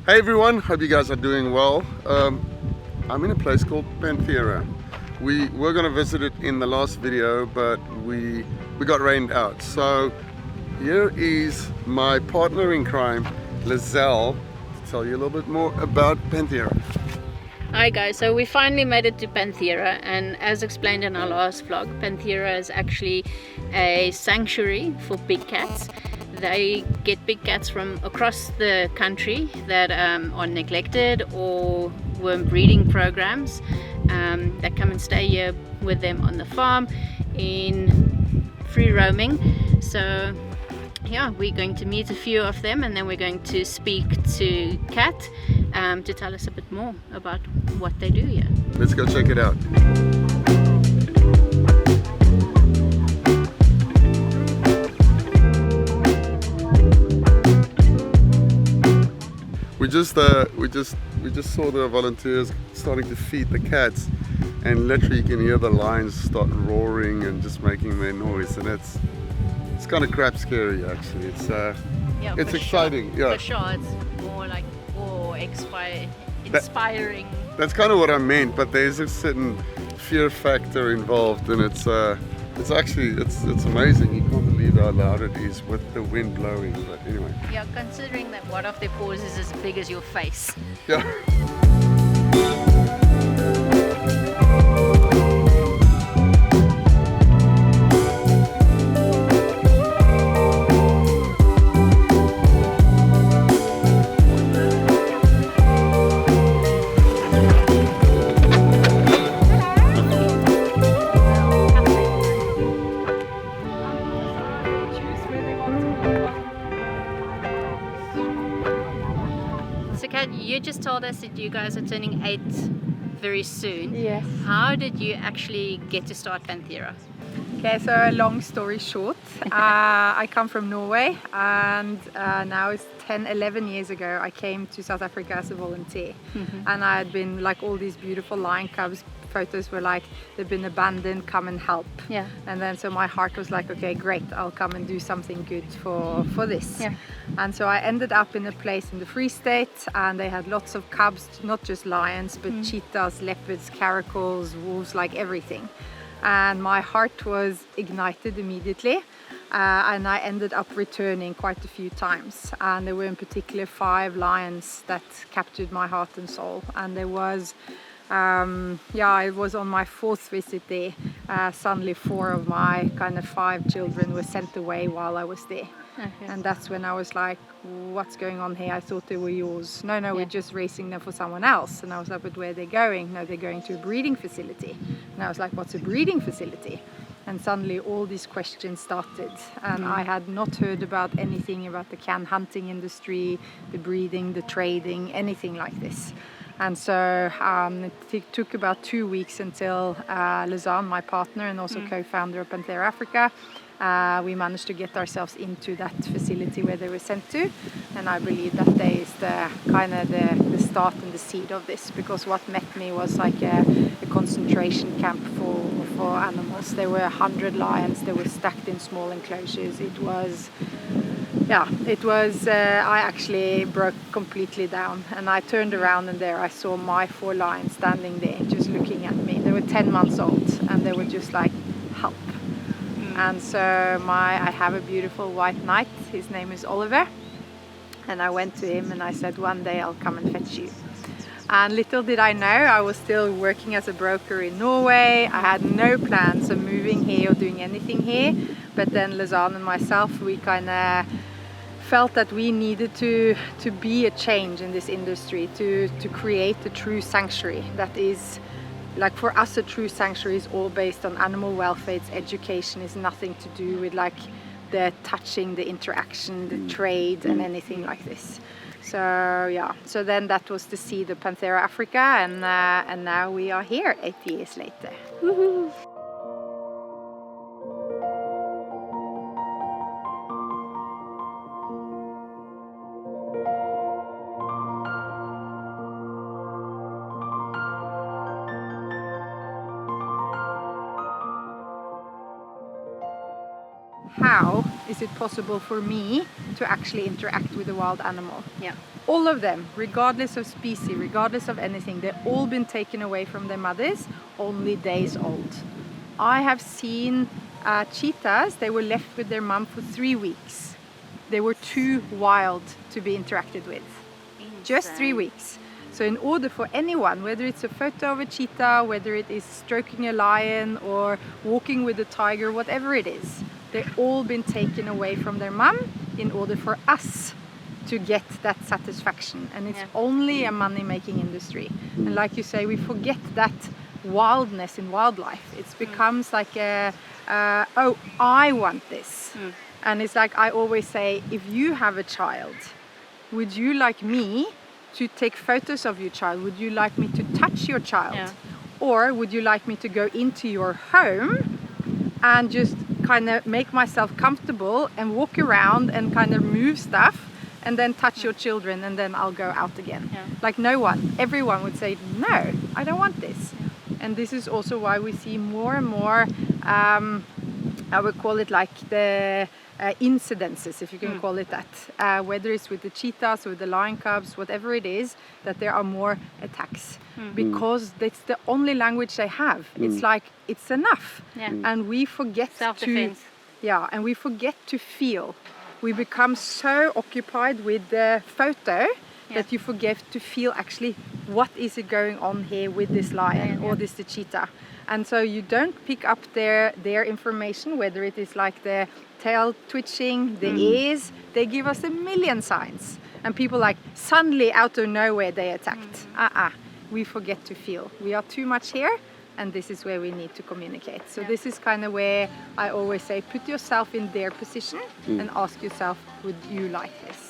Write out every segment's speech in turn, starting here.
Hey everyone, hope you guys are doing well. I'm in a place called Panthera. We were going to visit it in the last video, but we got rained out. So here is my partner in crime, Lizelle, to tell you a little bit more about Panthera. Hi guys, so we finally made it to Panthera, and as explained in our last vlog, Panthera is actually a sanctuary for big cats. They get big cats from across the country that are neglected or worm breeding programs that come and stay here with them on the farm in free roaming. So yeah, we're going to meet a few of them, and then we're going to speak to Kat to tell us a bit more about what they do here. Let's go check it out. We just saw the volunteers starting to feed the cats, and literally you can hear the lions start roaring and just making their noise, and it's kind of crap scary actually. It's exciting. Sure. Yeah, for sure. It's more like inspiring. That's kind of what I meant, but there's a certain fear factor involved, and it's amazing. You can't believe how loud it is with the wind blowing. But anyway. Yeah, considering that one of their paws is as big as your face. Yeah. So Kat, you just told us that you guys are turning 8 very soon. Yes. How did you actually get to start Panthera? Okay, so long story short, I come from Norway, and now it's 11 years ago I came to South Africa as a volunteer. And I had been like, all these beautiful lion cubs photos were like, they've been abandoned, come and help. Yeah. And then so my heart was like, okay, great, I'll come and do something good for this. Yeah. And so I ended up in a place in the Free State, and they had lots of cubs, not just lions, but cheetahs, leopards, caracals, wolves, like everything. And my heart was ignited immediately, and I ended up returning quite a few times. And there were in particular 5 lions that captured my heart and soul. And there was I was on my 4th visit there. Suddenly 4 of my kind of 5 children were sent away while I was there. Okay. And that's when I was like, what's going on here? I thought they were yours. No, Yeah. we're just raising them for someone else. And I was like, but where are they going? No, they're going to a breeding facility. And I was like, what's a breeding facility? And suddenly all these questions started, and I had not heard about anything about the can hunting industry, the breeding, the trading, anything like this. And so it took about 2 weeks until Lizanne, my partner and also co-founder of Panthera Africa, we managed to get ourselves into that facility where they were sent to. And I believe that day is the kind of the start and the seed of this, because what met me was like a concentration camp for animals. There were 100 lions. They were stacked in small enclosures. It was, I actually broke completely down, and I turned around, and there I saw my 4 lions standing there just looking at me. They were 10 months old, and they were just like, help. And so I have a beautiful white knight. His name is Oliver. And I went to him and I said, one day I'll come and fetch you. And little did I know, I was still working as a broker in Norway. I had no plans of moving here or doing anything here. But then Lizanne and myself, we kind of felt that we needed to be a change in this industry, to create a true sanctuary that is, like, for us a true sanctuary is all based on animal welfare. It's education, is nothing to do with like the touching, the interaction, the trade and anything like this. So yeah, so then that was the seed of Panthera Africa, and now we are here 8 years later. Woohoo! How is it possible for me to actually interact with a wild animal? Yeah. All of them, regardless of species, regardless of anything, they've all been taken away from their mothers, only days old. I have seen cheetahs, they were left with their mum for 3 weeks. They were too wild to be interacted with. Just 3 weeks. So in order for anyone, whether it's a photo of a cheetah, whether it is stroking a lion or walking with a tiger, whatever it is, they've all been taken away from their mum in order for us to get that satisfaction. And it's only a money-making industry. And like you say, we forget that wildness in wildlife. It becomes like oh, I want this. And it's like I always say, if you have a child, would you like me to take photos of your child? Would you like me to touch your child? Yeah. Or would you like me to go into your home and just kind of make myself comfortable and walk around and kind of move stuff and then touch your children and then I'll go out again? Yeah. Like no one, everyone would say, no, I don't want this. And this is also why we see more and more, I would call it like the incidences, if you can call it that, whether it's with the cheetahs or the lion cubs, whatever it is, that there are more attacks because that's the only language they have. It's like, it's enough. And we forget Self-defense. and we forget to feel. We become so occupied with the photo that you forget to feel actually what is it going on here with this lion or this the cheetah. And so you don't pick up their information, whether it is like the tail twitching, the ears, they give us a million signs. And people like suddenly out of nowhere they attacked. We forget to feel. We are too much here and this is where we need to communicate. So this is kind of where I always say, put yourself in their position and ask yourself, would you like this?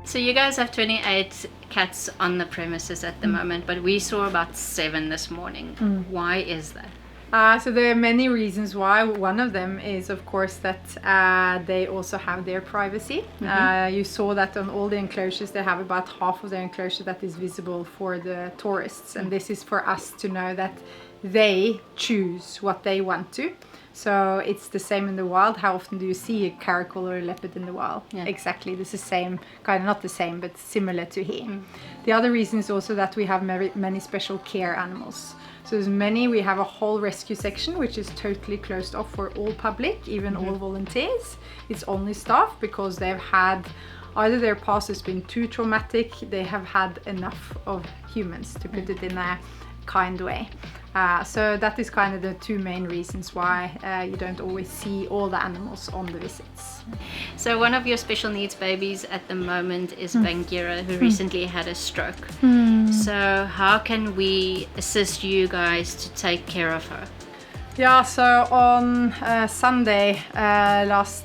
So you guys have 28 cats on the premises at the moment, but we saw about 7 this morning. Why is that? So there are many reasons why. One of them is, of course, that they also have their privacy. You saw that on all the enclosures, they have about half of their enclosure that is visible for the tourists. And this is for us to know that they choose what they want to. So it's the same in the wild. How often do you see a caracal or a leopard in the wild? Exactly, this is the same, kind of not the same, but similar to here. The other reason is also that we have many special care animals. So there's many, we have a whole rescue section which is totally closed off for all public, even all volunteers. It's only staff because they've had, either their past has been too traumatic, they have had enough of humans, to put it in a kind way. So that is kind of the 2 main reasons why you don't always see all the animals on the visits. So one of your special needs babies at the moment is Baguira, who recently had a stroke. So how can we assist you guys to take care of her? Yeah, so on Sunday, last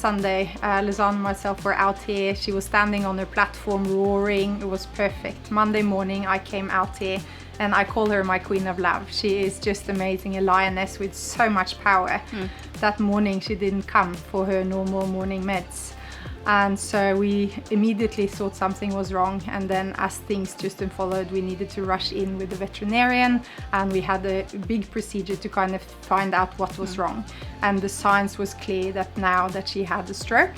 Sunday, Lizanne and myself were out here. She was standing on her platform roaring. It was perfect. Monday morning I came out here and I call her my queen of love. She is just amazing, a lioness with so much power. That morning she didn't come for her normal morning meds. And so we immediately thought something was wrong, and then as things just unfolded, we needed to rush in with the veterinarian, and we had a big procedure to kind of find out what was wrong. And the signs was clear that now that she had a stroke.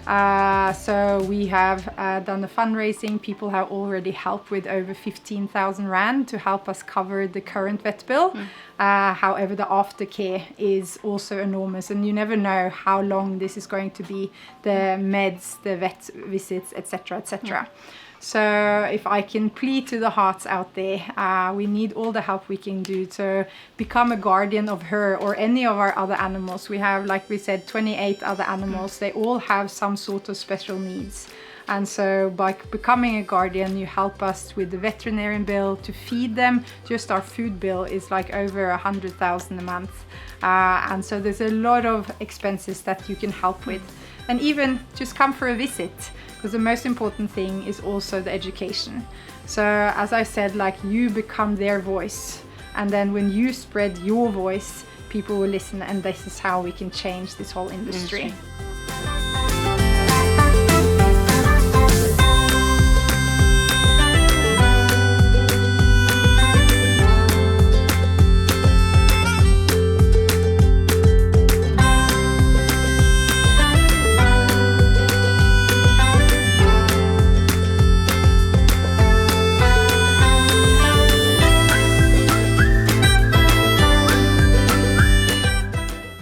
So we have done the fundraising. People have already helped with over 15,000 Rand to help us cover the current vet bill. However, the aftercare is also enormous, and you never know how long this is going to be, the meds, the vet visits, etc., etc. So if I can plead to the hearts out there, we need all the help we can do to become a guardian of her or any of our other animals. We have, like we said, 28 other animals. They all have some sort of special needs. And so by becoming a guardian, you help us with the veterinarian bill to feed them. Just our food bill is like over 100,000 a month. And so there's a lot of expenses that you can help with. And even just come for a visit, because the most important thing is also the education. So as I said, like, you become their voice, and then when you spread your voice, people will listen, and this is how we can change this whole industry.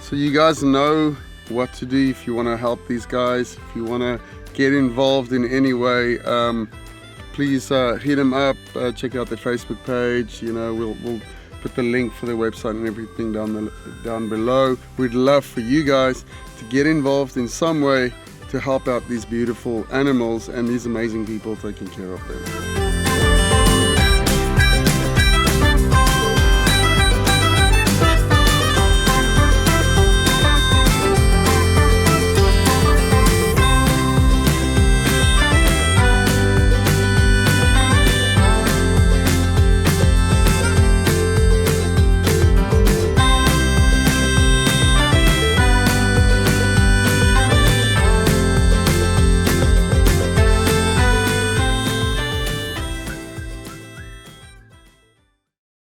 So you guys know what to do if you want to help these guys. If you want to get involved in any way, please hit them up, check out their Facebook page. You know, we'll put the link for their website and everything down below. We'd love for you guys to get involved in some way to help out these beautiful animals and these amazing people taking care of them.